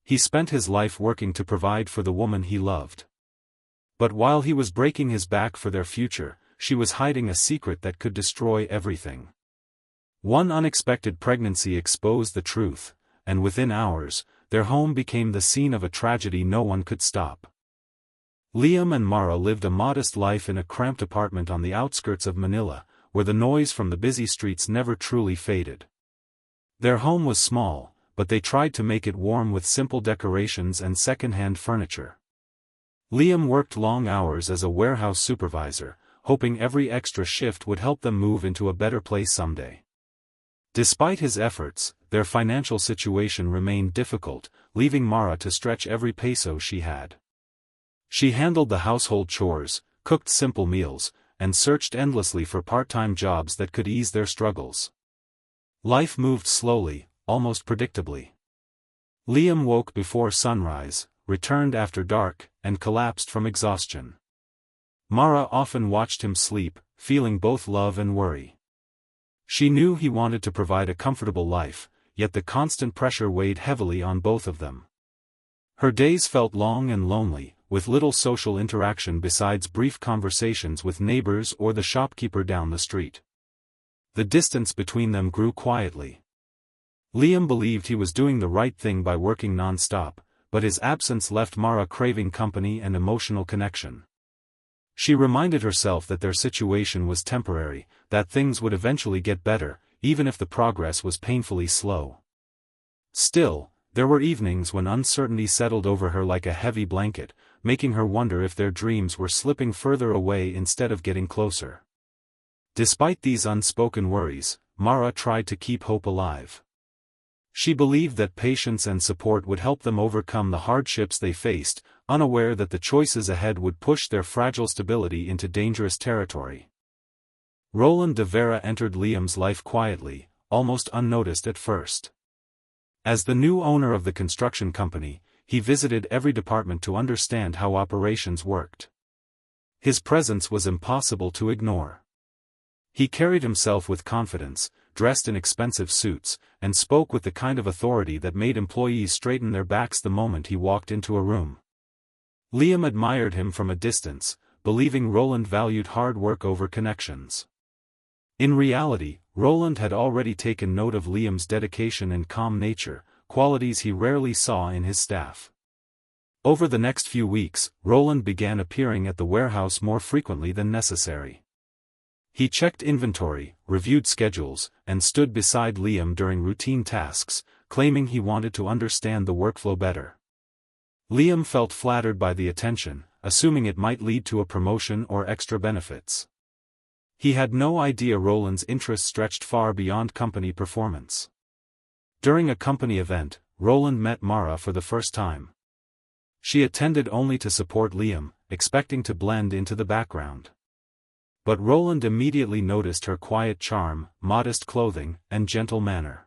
He spent his life working to provide for the woman he loved. But while he was breaking his back for their future, she was hiding a secret that could destroy everything. One unexpected pregnancy exposed the truth, and within hours, their home became the scene of a tragedy no one could stop. Liam and Mara lived a modest life in a cramped apartment on the outskirts of Manila, where the noise from the busy streets never truly faded. Their home was small, but they tried to make it warm with simple decorations and second-hand furniture. Liam worked long hours as a warehouse supervisor, hoping every extra shift would help them move into a better place someday. Despite his efforts, their financial situation remained difficult, leaving Mara to stretch every peso she had. She handled the household chores, cooked simple meals, and searched endlessly for part-time jobs that could ease their struggles. Life moved slowly, almost predictably. Liam woke before sunrise, returned after dark, and collapsed from exhaustion. Mara often watched him sleep, feeling both love and worry. She knew he wanted to provide a comfortable life, yet the constant pressure weighed heavily on both of them. Her days felt long and lonely, with little social interaction besides brief conversations with neighbors or the shopkeeper down the street. The distance between them grew quietly. Liam believed he was doing the right thing by working non-stop, but his absence left Mara craving company and emotional connection. She reminded herself that their situation was temporary, that things would eventually get better, even if the progress was painfully slow. Still, there were evenings when uncertainty settled over her like a heavy blanket, making her wonder if their dreams were slipping further away instead of getting closer. Despite these unspoken worries, Mara tried to keep hope alive. She believed that patience and support would help them overcome the hardships they faced, unaware that the choices ahead would push their fragile stability into dangerous territory. Roland de Vera entered Liam's life quietly, almost unnoticed at first. As the new owner of the construction company, he visited every department to understand how operations worked. His presence was impossible to ignore. He carried himself with confidence, dressed in expensive suits, and spoke with the kind of authority that made employees straighten their backs the moment he walked into a room. Liam admired him from a distance, believing Roland valued hard work over connections. In reality, Roland had already taken note of Liam's dedication and calm nature, qualities he rarely saw in his staff. Over the next few weeks, Roland began appearing at the warehouse more frequently than necessary. He checked inventory, reviewed schedules, and stood beside Liam during routine tasks, claiming he wanted to understand the workflow better. Liam felt flattered by the attention, assuming it might lead to a promotion or extra benefits. He had no idea Roland's interest stretched far beyond company performance. During a company event, Roland met Mara for the first time. She attended only to support Liam, expecting to blend into the background. But Roland immediately noticed her quiet charm, modest clothing, and gentle manner.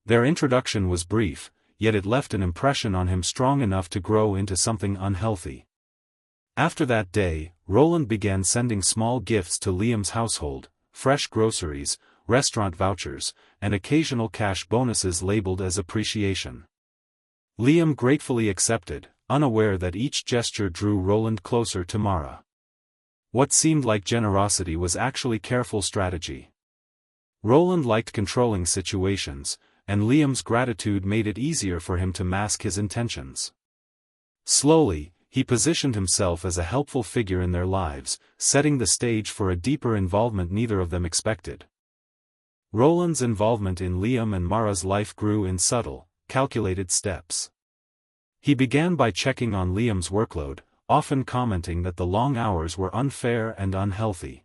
Their introduction was brief, yet it left an impression on him strong enough to grow into something unhealthy. After that day, Roland began sending small gifts to Liam's household, fresh groceries, restaurant vouchers, and occasional cash bonuses labeled as appreciation. Liam gratefully accepted, unaware that each gesture drew Roland closer to Mara. What seemed like generosity was actually careful strategy. Roland liked controlling situations, and Liam's gratitude made it easier for him to mask his intentions. Slowly, he positioned himself as a helpful figure in their lives, setting the stage for a deeper involvement neither of them expected. Roland's involvement in Liam and Mara's life grew in subtle, calculated steps. He began by checking on Liam's workload, often commenting that the long hours were unfair and unhealthy.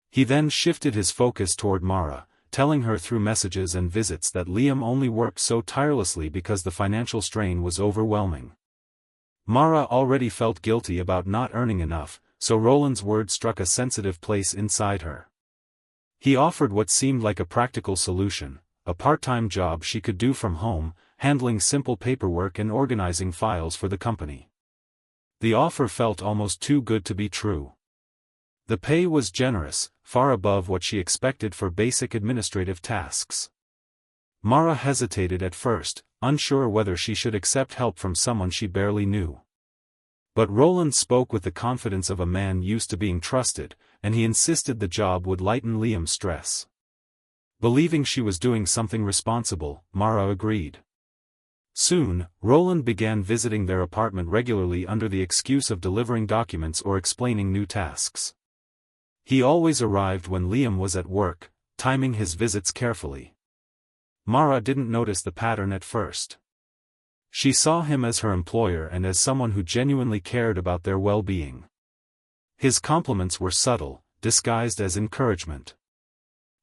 He then shifted his focus toward Mara, telling her through messages and visits that Liam only worked so tirelessly because the financial strain was overwhelming. Mara already felt guilty about not earning enough, so Roland's words struck a sensitive place inside her. He offered what seemed like a practical solution, a part-time job she could do from home, handling simple paperwork and organizing files for the company. The offer felt almost too good to be true. The pay was generous, far above what she expected for basic administrative tasks. Mara hesitated at first, unsure whether she should accept help from someone she barely knew. But Roland spoke with the confidence of a man used to being trusted, and he insisted the job would lighten Liam's stress. Believing she was doing something responsible, Mara agreed. Soon, Roland began visiting their apartment regularly under the excuse of delivering documents or explaining new tasks. He always arrived when Liam was at work, timing his visits carefully. Mara didn't notice the pattern at first. She saw him as her employer and as someone who genuinely cared about their well-being. His compliments were subtle, disguised as encouragement.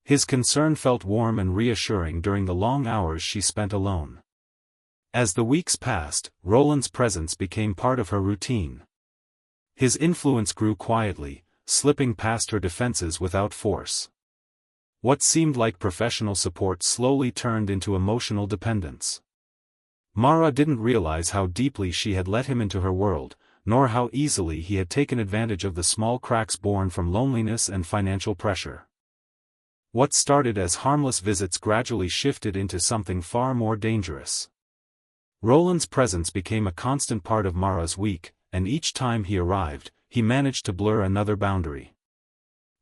His concern felt warm and reassuring during the long hours she spent alone. As the weeks passed, Roland's presence became part of her routine. His influence grew quietly, slipping past her defenses without force. What seemed like professional support slowly turned into emotional dependence. Mara didn't realize how deeply she had let him into her world, nor how easily he had taken advantage of the small cracks born from loneliness and financial pressure. What started as harmless visits gradually shifted into something far more dangerous. Roland's presence became a constant part of Mara's week, and each time he arrived, he managed to blur another boundary.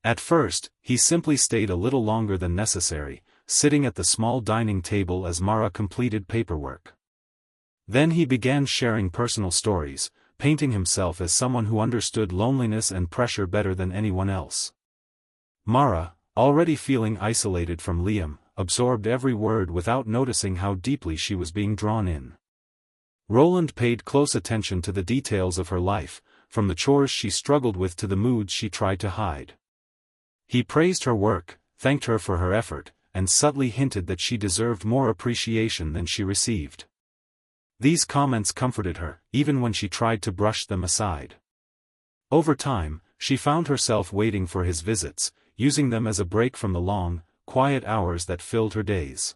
At first, he simply stayed a little longer than necessary, sitting at the small dining table as Mara completed paperwork. Then he began sharing personal stories, painting himself as someone who understood loneliness and pressure better than anyone else. Mara, already feeling isolated from Liam, absorbed every word without noticing how deeply she was being drawn in. Roland paid close attention to the details of her life, from the chores she struggled with to the moods she tried to hide. He praised her work, thanked her for her effort, and subtly hinted that she deserved more appreciation than she received. These comments comforted her, even when she tried to brush them aside. Over time, she found herself waiting for his visits, using them as a break from the long, quiet hours that filled her days.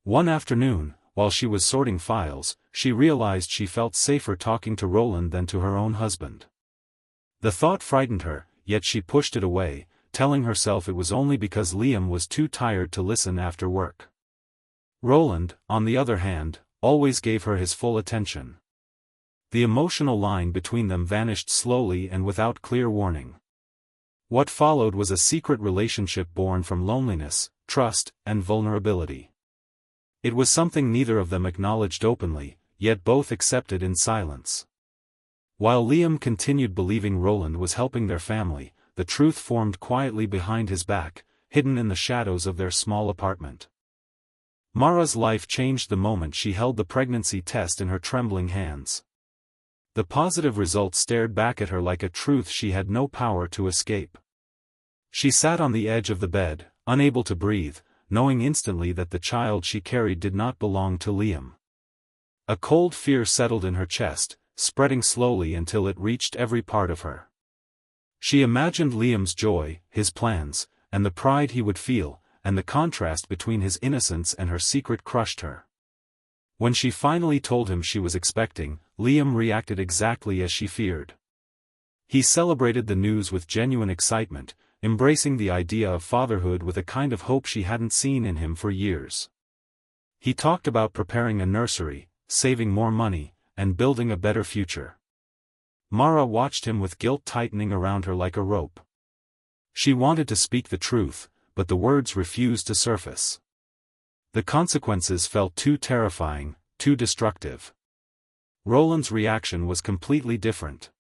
One afternoon, while she was sorting files, she realized she felt safer talking to Roland than to her own husband. The thought frightened her, yet she pushed it away, telling herself it was only because Liam was too tired to listen after work. Roland, on the other hand, always gave her his full attention. The emotional line between them vanished slowly and without clear warning. What followed was a secret relationship born from loneliness, trust, and vulnerability. It was something neither of them acknowledged openly, yet both accepted in silence. While Liam continued believing Roland was helping their family, the truth formed quietly behind his back, hidden in the shadows of their small apartment. Mara's life changed the moment she held the pregnancy test in her trembling hands. The positive results stared back at her like a truth she had no power to escape. She sat on the edge of the bed, unable to breathe, knowing instantly that the child she carried did not belong to Liam. A cold fear settled in her chest, spreading slowly until it reached every part of her. She imagined Liam's joy, his plans, and the pride he would feel, and the contrast between his innocence and her secret crushed her. When she finally told him she was expecting, Liam reacted exactly as she feared. He celebrated the news with genuine excitement, embracing the idea of fatherhood with a kind of hope she hadn't seen in him for years. He talked about preparing a nursery, saving more money, and building a better future. Mara watched him with guilt tightening around her like a rope. She wanted to speak the truth, but the words refused to surface. The consequences felt too terrifying, too destructive. Roland's reaction was completely different.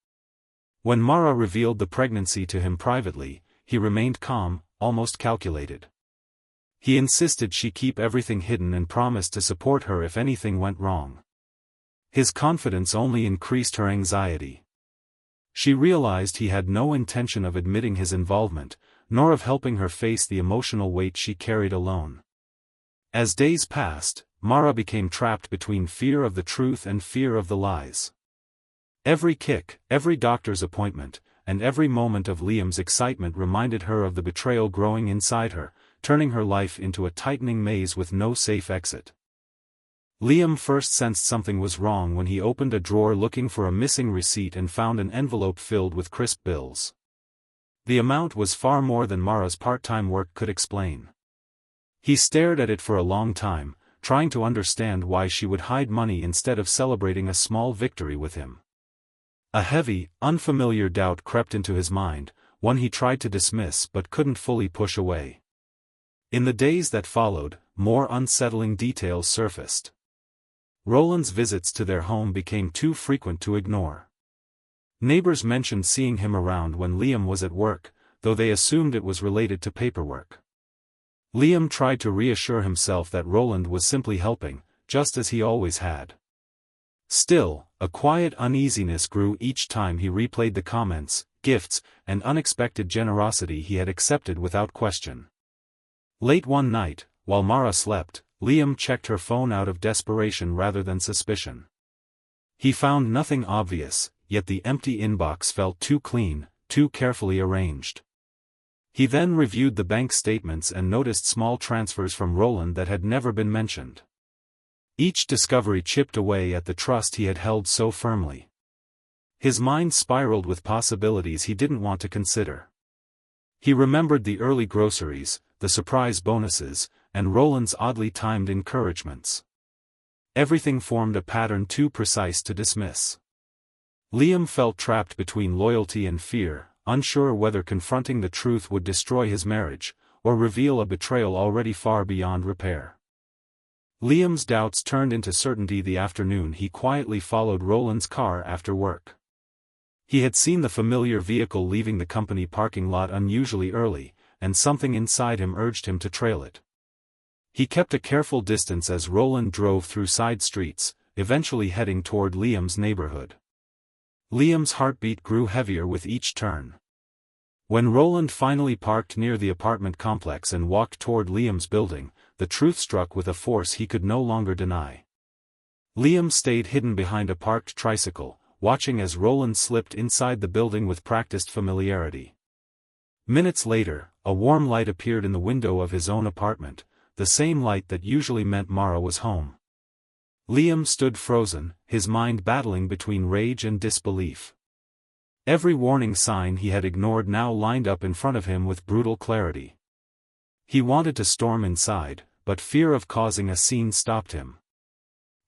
When Mara revealed the pregnancy to him privately, he remained calm, almost calculated. He insisted she keep everything hidden and promised to support her if anything went wrong. His confidence only increased her anxiety. She realized he had no intention of admitting his involvement, nor of helping her face the emotional weight she carried alone. As days passed, Mara became trapped between fear of the truth and fear of the lies. Every kick, every doctor's appointment, and every moment of Liam's excitement reminded her of the betrayal growing inside her, turning her life into a tightening maze with no safe exit. Liam first sensed something was wrong when he opened a drawer looking for a missing receipt and found an envelope filled with crisp bills. The amount was far more than Mara's part-time work could explain. He stared at it for a long time, trying to understand why she would hide money instead of celebrating a small victory with him. A heavy, unfamiliar doubt crept into his mind, one he tried to dismiss but couldn't fully push away. In the days that followed, more unsettling details surfaced. Roland's visits to their home became too frequent to ignore. Neighbors mentioned seeing him around when Liam was at work, though they assumed it was related to paperwork. Liam tried to reassure himself that Roland was simply helping, just as he always had. Still, a quiet uneasiness grew each time he replayed the comments, gifts, and unexpected generosity he had accepted without question. Late one night, while Mara slept, Liam checked her phone out of desperation rather than suspicion. He found nothing obvious, yet the empty inbox felt too clean, too carefully arranged. He then reviewed the bank statements and noticed small transfers from Roland that had never been mentioned. Each discovery chipped away at the trust he had held so firmly. His mind spiraled with possibilities he didn't want to consider. He remembered the early groceries, the surprise bonuses, and Roland's oddly timed encouragements. Everything formed a pattern too precise to dismiss. Liam felt trapped between loyalty and fear, unsure whether confronting the truth would destroy his marriage, or reveal a betrayal already far beyond repair. Liam's doubts turned into certainty the afternoon he quietly followed Roland's car after work. He had seen the familiar vehicle leaving the company parking lot unusually early, and something inside him urged him to trail it. He kept a careful distance as Roland drove through side streets, eventually heading toward Liam's neighborhood. Liam's heartbeat grew heavier with each turn. When Roland finally parked near the apartment complex and walked toward Liam's building, the truth struck with a force he could no longer deny. Liam stayed hidden behind a parked tricycle, watching as Roland slipped inside the building with practiced familiarity. Minutes later, a warm light appeared in the window of his own apartment, the same light that usually meant Mara was home. Liam stood frozen, his mind battling between rage and disbelief. Every warning sign he had ignored now lined up in front of him with brutal clarity. He wanted to storm inside, but fear of causing a scene stopped him.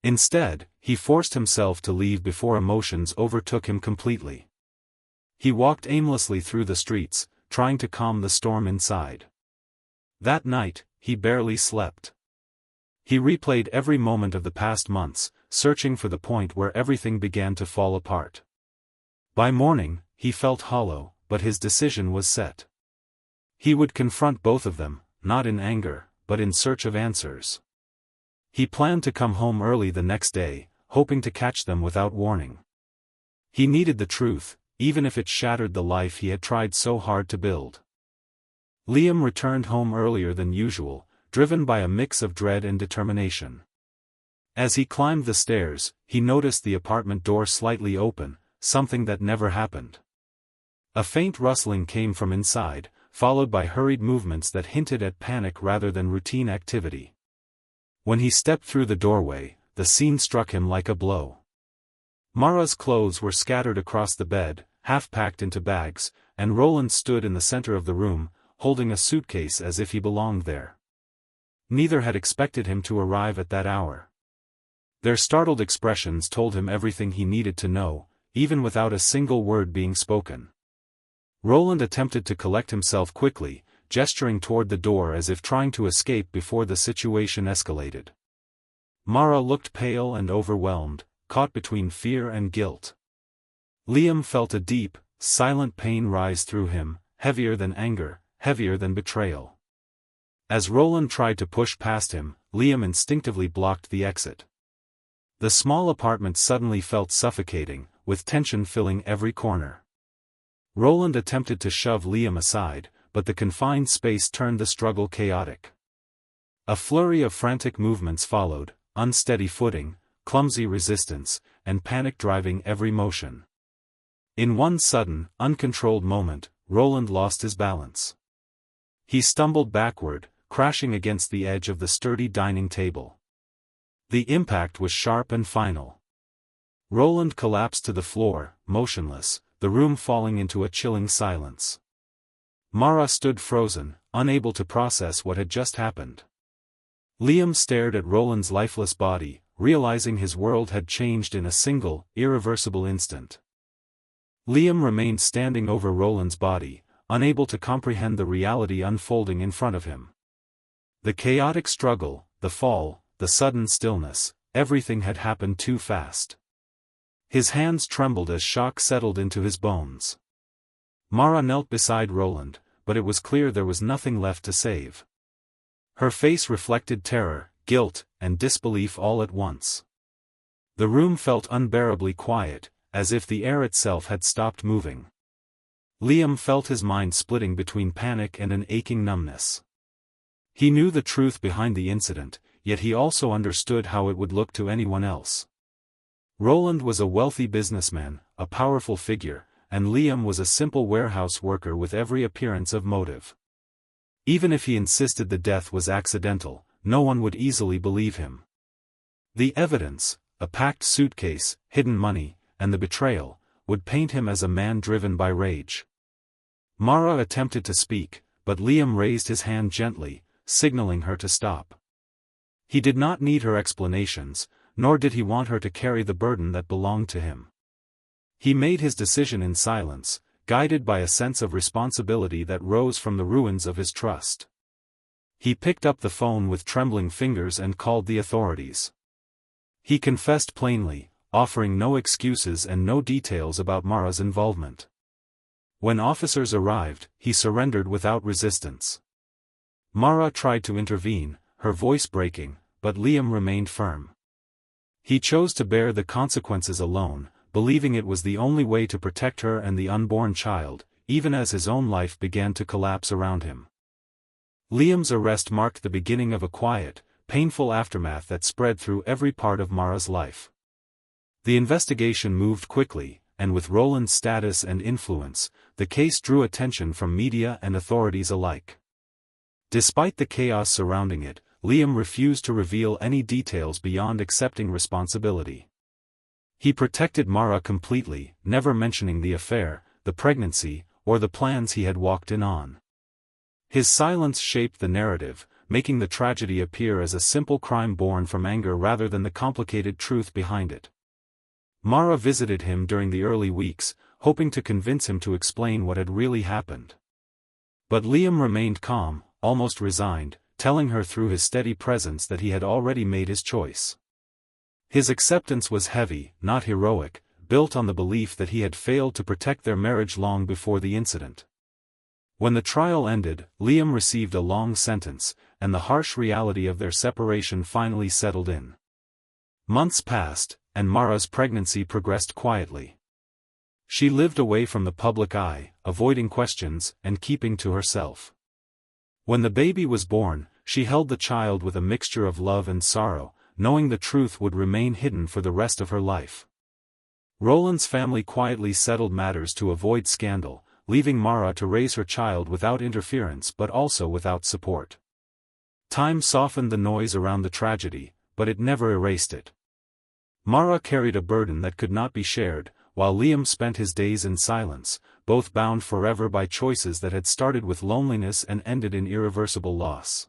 Instead, he forced himself to leave before emotions overtook him completely. He walked aimlessly through the streets, trying to calm the storm inside. That night, he barely slept. He replayed every moment of the past months, searching for the point where everything began to fall apart. By morning, he felt hollow, but his decision was set. He would confront both of them, not in anger, but in search of answers. He planned to come home early the next day, hoping to catch them without warning. He needed the truth, even if it shattered the life he had tried so hard to build. Liam returned home earlier than usual, driven by a mix of dread and determination. As he climbed the stairs, he noticed the apartment door slightly open, something that never happened. A faint rustling came from inside, followed by hurried movements that hinted at panic rather than routine activity. When he stepped through the doorway, the scene struck him like a blow. Mara's clothes were scattered across the bed, half packed into bags, and Roland stood in the center of the room, holding a suitcase as if he belonged there. Neither had expected him to arrive at that hour. Their startled expressions told him everything he needed to know, even without a single word being spoken. Roland attempted to collect himself quickly, gesturing toward the door as if trying to escape before the situation escalated. Mara looked pale and overwhelmed, caught between fear and guilt. Liam felt a deep, silent pain rise through him, heavier than anger, heavier than betrayal. As Roland tried to push past him, Liam instinctively blocked the exit. The small apartment suddenly felt suffocating, with tension filling every corner. Roland attempted to shove Liam aside, but the confined space turned the struggle chaotic. A flurry of frantic movements followed, unsteady footing, clumsy resistance, and panic driving every motion. In one sudden, uncontrolled moment, Roland lost his balance. He stumbled backward, crashing against the edge of the sturdy dining table. The impact was sharp and final. Roland collapsed to the floor, motionless, the room falling into a chilling silence. Mara stood frozen, unable to process what had just happened. Liam stared at Roland's lifeless body, realizing his world had changed in a single, irreversible instant. Liam remained standing over Roland's body, unable to comprehend the reality unfolding in front of him. The chaotic struggle, the fall, the sudden stillness, everything had happened too fast. His hands trembled as shock settled into his bones. Mara knelt beside Roland, but it was clear there was nothing left to save. Her face reflected terror, guilt, and disbelief all at once. The room felt unbearably quiet, as if the air itself had stopped moving. Liam felt his mind splitting between panic and an aching numbness. He knew the truth behind the incident, yet he also understood how it would look to anyone else. Roland was a wealthy businessman, a powerful figure, and Liam was a simple warehouse worker with every appearance of motive. Even if he insisted the death was accidental, no one would easily believe him. The evidence, a packed suitcase, hidden money, and the betrayal, would paint him as a man driven by rage. Mara attempted to speak, but Liam raised his hand gently, signaling her to stop. He did not need her explanations, nor did he want her to carry the burden that belonged to him. He made his decision in silence, guided by a sense of responsibility that rose from the ruins of his trust. He picked up the phone with trembling fingers and called the authorities. He confessed plainly, offering no excuses and no details about Mara's involvement. When officers arrived, he surrendered without resistance. Mara tried to intervene, her voice breaking, but Liam remained firm. He chose to bear the consequences alone, believing it was the only way to protect her and the unborn child, even as his own life began to collapse around him. Liam's arrest marked the beginning of a quiet, painful aftermath that spread through every part of Mara's life. The investigation moved quickly, and with Roland's status and influence, the case drew attention from media and authorities alike. Despite the chaos surrounding it, Liam refused to reveal any details beyond accepting responsibility. He protected Mara completely, never mentioning the affair, the pregnancy, or the plans he had walked in on. His silence shaped the narrative, making the tragedy appear as a simple crime born from anger rather than the complicated truth behind it. Mara visited him during the early weeks, hoping to convince him to explain what had really happened. But Liam remained calm, almost resigned, telling her through his steady presence that he had already made his choice. His acceptance was heavy, not heroic, built on the belief that he had failed to protect their marriage long before the incident. When the trial ended, Liam received a long sentence, and the harsh reality of their separation finally settled in. Months passed, and Mara's pregnancy progressed quietly. She lived away from the public eye, avoiding questions and keeping to herself. When the baby was born, she held the child with a mixture of love and sorrow, knowing the truth would remain hidden for the rest of her life. Roland's family quietly settled matters to avoid scandal, leaving Mara to raise her child without interference but also without support. Time softened the noise around the tragedy, but it never erased it. Mara carried a burden that could not be shared, while Liam spent his days in silence, both bound forever by choices that had started with loneliness and ended in irreversible loss.